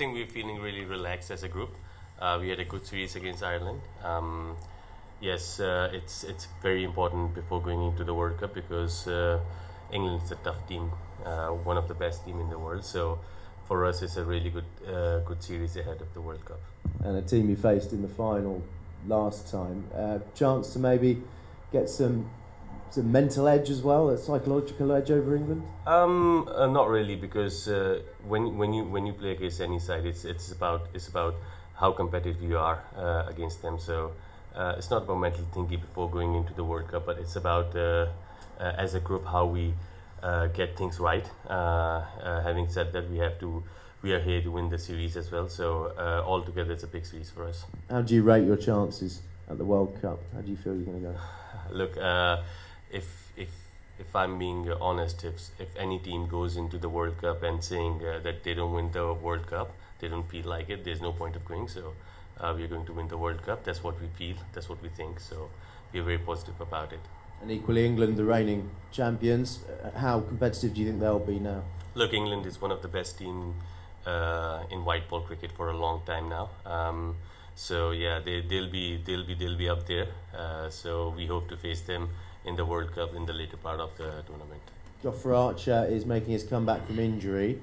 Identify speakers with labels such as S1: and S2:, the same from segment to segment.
S1: think we're feeling really relaxed as a group. We had a good series against Ireland. Yes, it's very important before going into the World Cup because England is a tough team, one of the best team in the world. So for us, it's a really good series ahead of the World Cup.
S2: And a team you faced in the final last time, chance to maybe get some mental edge as well, a psychological edge over England?
S1: Not really, because when you play against any side, it's about how competitive you are against them. So it's not about mental thinking before going into the World Cup, but it's about as a group how we get things right. Having said that, we are here to win the series as well. So altogether, it's a big series for us.
S2: How do you rate your chances at the World Cup? How do you feel you're going to go?
S1: Look, if I'm being honest, if any team goes into the World Cup and saying that they don't win the World Cup, they don't feel like it, there's no point of going. So we're going to win the World Cup. That's what we feel. That's what we think. So we're very positive about it.
S2: And equally, England, the reigning champions, how competitive do you think they'll be now?
S1: Look, England is one of the best teams in white ball cricket for a long time now. So yeah, they'll be up there. So we hope to face them in the World Cup in the later part of the tournament.
S2: Jofra Archer is making his comeback from injury.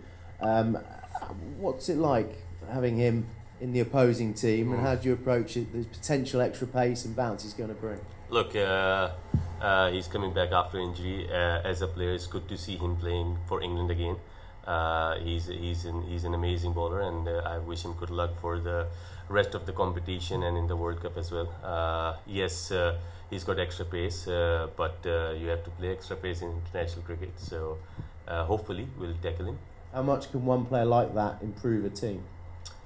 S2: What's it like having him in the opposing team, and how do you approach it, the potential extra pace and bounce he's going to bring?
S1: Look, he's coming back after injury. As a player, it's good to see him playing for England again. He's an amazing bowler, and I wish him good luck for the rest of the competition and in the World Cup as well. Yes, he's got extra pace, but you have to play extra pace in international cricket. So hopefully we'll tackle him.
S2: How much can one player like that improve a team?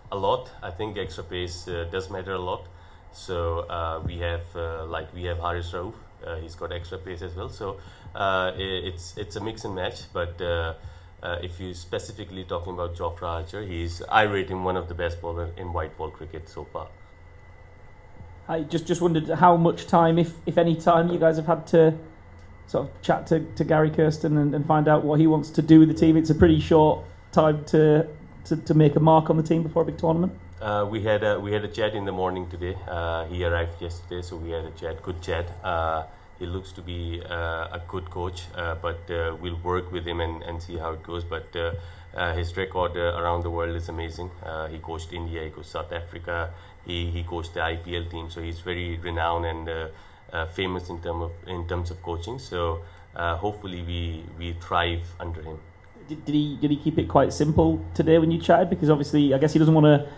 S1: A lot. I think extra pace does matter a lot. So we have Haris Rauf. He's got extra pace as well. So it's a mix and match. But if you specifically talking about Jofra Archer, I rate him one of the best bowlers in white ball cricket so far.
S3: I just wondered how much time, if any time, you guys have had to sort of chat to Gary Kirsten and find out what he wants to do with the team. It's a pretty short time to make a mark on the team before a big tournament.
S1: We had a chat in the morning today. He arrived yesterday, so we had a chat, good chat. He looks to be a good coach, but we'll work with him and see how it goes. But his record around the world is amazing. He coached India, he coached South Africa, he coached the IPL team, so he's very renowned and famous in terms of coaching. So hopefully we thrive under him.
S3: Did he keep it quite simple today when you chatted? Because obviously, I guess he doesn't want to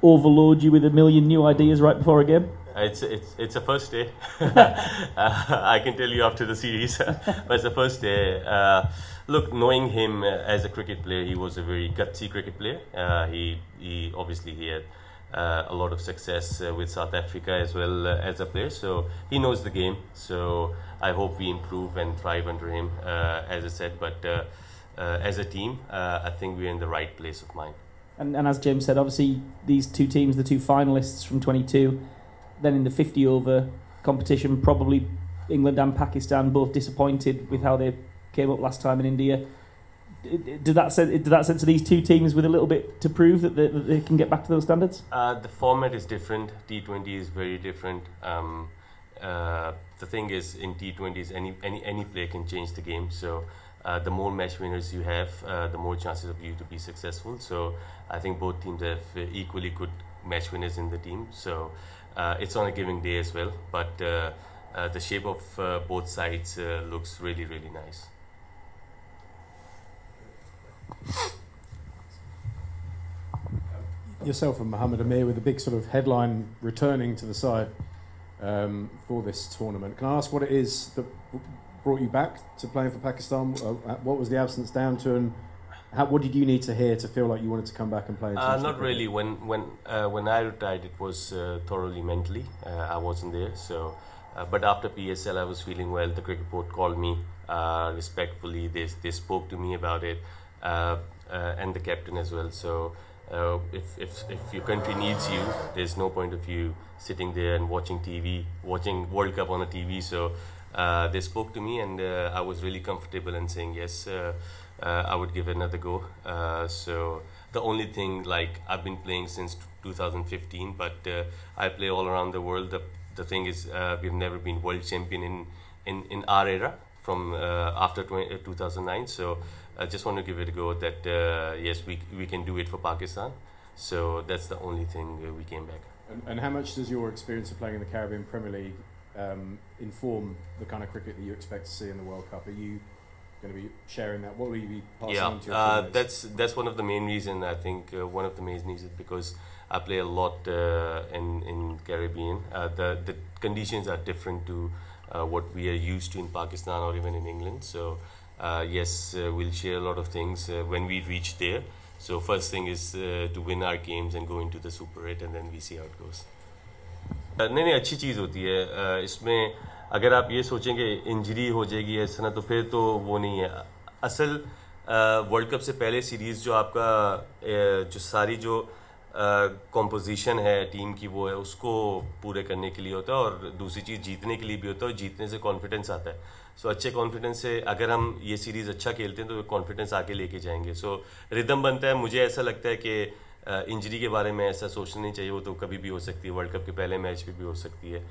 S3: overload you with a million new ideas right before a game.
S1: It's a first day. I can tell you after the series, but it's the first day. Look, knowing him as a cricket player, he was a very gutsy cricket player. He obviously had a lot of success with South Africa as well as a player, so he knows the game. So I hope we improve and thrive under him, as I said. But as a team, I think we're in the right place of mind.
S3: And as James said, obviously these two teams, the two finalists from 22, then in the 50 over competition, probably England and Pakistan both disappointed with how they came up last time in India. Did that sense of these two teams with a little bit to prove that they can get back to those standards?
S1: The format is different. T20 is very different. The thing is, in T20s, any player can change the game. So the more match winners you have, the more chances of you to be successful. So I think both teams have equally good match winners in the team. So it's on a given day as well. But the shape of both sides looks really, really nice.
S4: Yourself and Mohammad Amir with a big sort of headline returning to the side for this tournament. Can I ask what it is that brought you back to playing for Pakistan? What was the absence down to, and what did you need to hear to feel like you wanted to come back and play?
S1: Not really. When I retired, it was thoroughly mentally. I wasn't there. So, but after PSL, I was feeling well. The cricket board called me respectfully. They spoke to me about it, and the captain as well. So. If your country needs you, there's no point of you sitting there and watching World Cup on a TV. So they spoke to me, and I was really comfortable in saying yes, I would give it another go. So the only thing. Like I've been playing since 2015, but I play all around the world. The thing is, we've never been world champion in our era from after 2009. So I just want to give it a go that yes, we can do it for Pakistan. So that's the only thing we came back.
S4: And how much does your experience of playing in the Caribbean Premier League inform the kind of cricket that you expect to see in the World Cup? Are you going to be sharing that? What will you be passing on to your teammates?
S1: That's one of the main reasons. I think one of the main reasons because I play a lot in Caribbean. The conditions are different to what we are used to in Pakistan or even in England. So yes, we'll share a lot of things when we reach there. So first thing is to win our games and go into the Super 8 and then we see how it goes. नहीं अच्छी चीज़ होती है इसमें अगर आप ये सोचें कि इंजरी हो जाएगी ऐसा ना तो फिर तो वो नहीं है असल वर्ल्ड कप से पहले सीरीज़ जो आपका जो सारी जो कॉम्पोजिशन है टीम की वो है उसको पूरे करने के लिए होता है और दूसरी चीज़ जीतने के लिए भी होता है और जीतने से कॉन्फिडेंस आता है सो अच्छे कॉन्फिडेंस से अगर हम ये सीरीज़ अच्छा खेलते हैं तो कॉन्फिडेंस आके लेके जाएंगे सो रिदम बनता है मुझे ऐसा लगता है कि इंजरी के बारे में ऐसा सोचना नहीं चाहिए वो तो कभी भी हो सकती है वर्ल्ड कप के पहले मैच में भी हो सकती है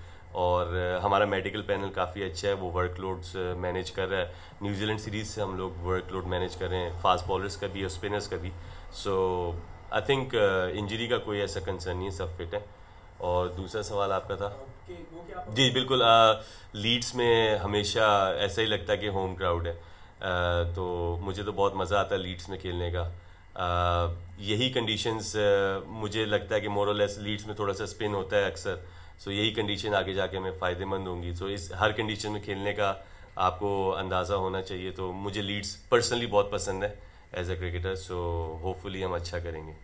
S1: और हमारा मेडिकल पैनल काफ़ी अच्छा है वो वर्कलोड्स मैनेज कर रहा है न्यूजीलैंड सीरीज़ से हम लोग वर्कलोड मैनेज कर रहे हैं फास्ट बॉलर्स का भी और स्पिनर्स का भी सो आई थिंक इंजरी का कोई ऐसा कंसर्न नहीं है सब फिट है और दूसरा सवाल आपका था जी बिल्कुल लीड्स में हमेशा ऐसा ही लगता है कि होम क्राउड है तो मुझे तो बहुत मज़ा आता है लीड्स में खेलने का यही कंडीशंस मुझे लगता है कि मोर और लेस लीड्स में थोड़ा सा स्पिन होता है अक्सर सो यही कंडीशन आगे जाके हमें फ़ायदेमंद होंगी सो इस हर कंडीशन में खेलने का आपको अंदाज़ा होना चाहिए तो मुझे लीड्स पर्सनली बहुत पसंद है as a cricketer so hopefully हम अच्छा करेंगे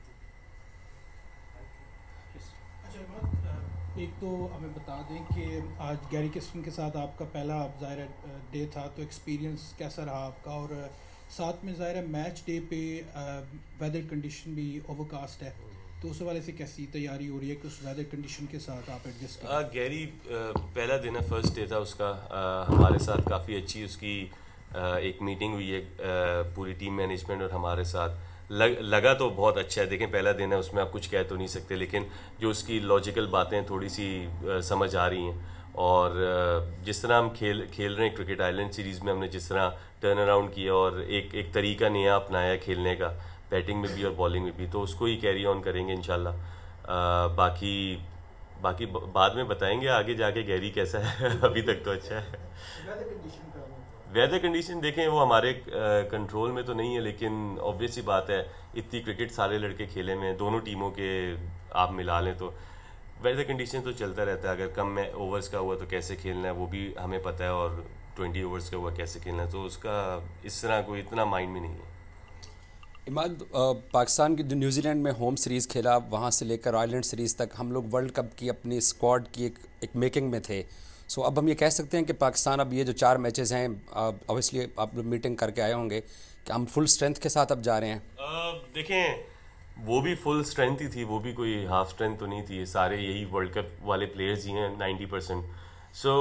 S5: एक तो हमें बता दें कि आज गैरी किस्टन के साथ आपका पहला ज़ाहिर डे था तो एक्सपीरियंस कैसा रहा आपका और साथ में ज़ाहिर मैच डे पे वेदर कंडीशन भी ओवरकास्ट है तो उस वाले से कैसी तैयारी हो रही है कि उस वेदर कंडीशन के साथ आप एडजस्ट करें
S1: गैरी पहला दिन है फर्स्ट डे था उसका हमारे साथ काफ़ी अच्छी उसकी एक मीटिंग हुई है पूरी टीम मैनेजमेंट और हमारे साथ लगा तो बहुत अच्छा है देखें पहला दिन है उसमें आप कुछ कह तो नहीं सकते लेकिन जो उसकी लॉजिकल बातें थोड़ी सी समझ आ रही हैं और जिस तरह हम खेल रहे हैं क्रिकेट आइलैंड सीरीज़ में हमने जिस तरह टर्न अराउंड किया और एक तरीका नया अपनाया खेलने का बैटिंग में भी और बॉलिंग में भी तो उसको ही कैरी ऑन करेंगे इंशाल्लाह बाकी बाद में बताएंगे आगे जाके गैरी कैसा है अभी तक तो अच्छा है वेदर कंडीशन देखें वो हमारे कंट्रोल में तो नहीं है लेकिन ऑब्वियस ही बात है इतनी क्रिकेट सारे लड़के खेले में दोनों टीमों के आप मिला लें तो वेदर कंडीशन तो चलता रहता है अगर कम ओवर्स का हुआ तो कैसे खेलना है वो भी हमें पता है और 20 ओवर्स का हुआ कैसे खेलना है तो उसका इस तरह कोई इतना माइंड में नहीं है
S6: इमाद पाकिस्तान की न्यूजीलैंड में होम सीरीज़ खेला वहाँ से लेकर आइलैंड सीरीज़ तक हम लोग वर्ल्ड कप की अपनी स्क्वाड की एक मेकिंग में थे सो अब हम ये कह सकते हैं कि पाकिस्तान अब ये जो 4 मैचेस हैं ऑब्वियसली आप मीटिंग करके आए होंगे कि हम फुल स्ट्रेंथ के साथ अब जा रहे हैं
S1: देखें वो भी फुल स्ट्रेंथ ही थी वो भी कोई हाफ स्ट्रेंथ तो नहीं थी सारे यही वर्ल्ड कप वाले प्लेयर्स ही हैं 90% सो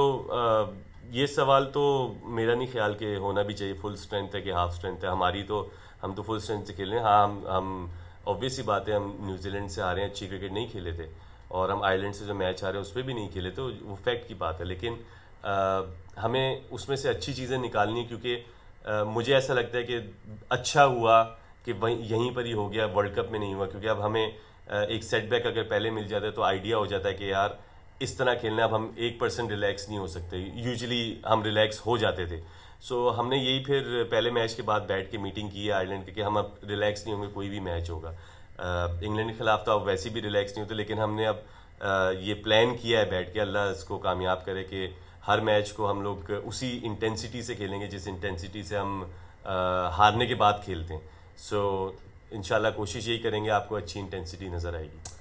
S1: ये सवाल तो मेरा नहीं ख्याल कि होना भी चाहिए फुल स्ट्रेंथ है कि हाफ स्ट्रेंथ है हमारी तो हम तो फुल स्ट्रेंथ से खेल रहे हैं हाँ हम ऑब्वियस ही बात है हम न्यूजीलैंड से आ रहे हैं अच्छी क्रिकेट नहीं खेले थे और हम आइलैंड से जो मैच आ रहे हैं उस पर भी नहीं खेले तो वो फैक्ट की बात है लेकिन हमें उसमें से अच्छी चीज़ें निकालनी क्योंकि मुझे ऐसा लगता है कि अच्छा हुआ कि वहीं यहीं पर ही हो गया वर्ल्ड कप में नहीं हुआ क्योंकि अब हमें एक सेटबैक अगर पहले मिल जाता है तो आइडिया हो जाता है कि यार इस तरह खेलना अब हम 1% रिलैक्स नहीं हो सकते यूजुअली हम रिलैक्स हो जाते थे सो हमने यही फिर पहले मैच के बाद बैठ के मीटिंग की है आयरलैंड की कि हम अब रिलैक्स नहीं होंगे कोई भी मैच होगा इंग्लैंड के खिलाफ तो अब वैसे भी रिलैक्स नहीं होते लेकिन हमने अब ये प्लान किया है बैठ के अल्लाह इसको कामयाब करे कि हर मैच को हम लोग उसी इंटेंसिटी से खेलेंगे जिस इंटेंसिटी से हम हारने के बाद खेलते हैं सो इंशाल्लाह कोशिश यही करेंगे आपको अच्छी इंटेंसिटी नज़र आएगी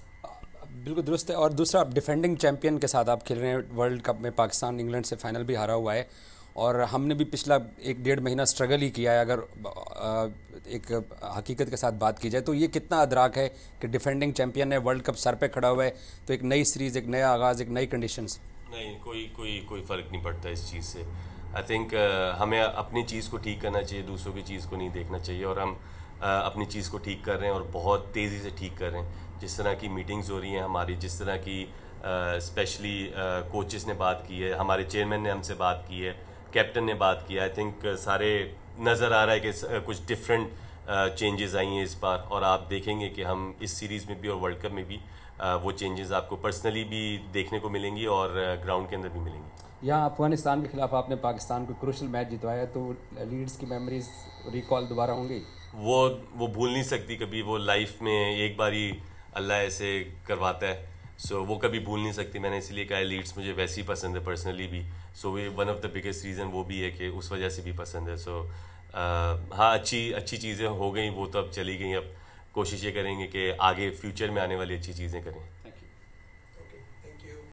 S6: बिल्कुल दुरुस्त है और दूसरा डिफेंडिंग चैंपियन के साथ आप खेल रहे हैं वर्ल्ड कप में पाकिस्तान इंग्लैंड से फाइनल भी हारा हुआ है और हमने भी पिछला 1-1.5 महीना स्ट्रगल ही किया है अगर एक हकीकत के साथ बात की जाए तो ये कितना अदराक है कि डिफेंडिंग चैंपियन है वर्ल्ड कप सर पे खड़ा हुआ है तो एक नई सीरीज़ एक नया आगाज़ एक नई कंडीशंस
S1: नहीं कोई फ़र्क नहीं पड़ता इस चीज़ से आई थिंक हमें अपनी चीज़ को ठीक करना चाहिए दूसरों की चीज़ को नहीं देखना चाहिए और हम अपनी चीज़ को ठीक कर रहे हैं और बहुत तेज़ी से ठीक कर रहे हैं। जिस तरह की मीटिंग्स हो रही हैं हमारी, जिस तरह की स्पेशली कोचेस ने बात की है, हमारे चेयरमैन ने हमसे बात की है, कैप्टन ने बात की है, आई थिंक सारे नज़र आ रहा है कि कुछ डिफरेंट चेंजेस आई हैं इस बार, और आप देखेंगे कि हम इस सीरीज़ में भी और वर्ल्ड कप में भी वो चेंजेस आपको पर्सनली भी देखने को मिलेंगी और ग्राउंड के अंदर भी मिलेंगी।
S6: यहाँ अफगानिस्तान के खिलाफ आपने पाकिस्तान को क्रूशल मैच जितवाया, तो लीड्स की मेमोरीज रिकॉल दोबारा होंगी?
S1: वो भूल नहीं सकती कभी, वो लाइफ में एक बार ही अल्लाह ऐसे करवाता है, सो वो कभी भूल नहीं सकती। मैंने इसलिए कहा लीड्स मुझे वैसे ही पसंद है पर्सनली भी, सो वे one of the biggest reason वो भी है कि उस वजह से भी पसंद है। सो हाँ, अच्छी चीज़ें हो गई, वो तो अब चली गई। अब कोशिश ये करेंगे कि आगे फ्यूचर में आने वाली अच्छी चीज़ें करें।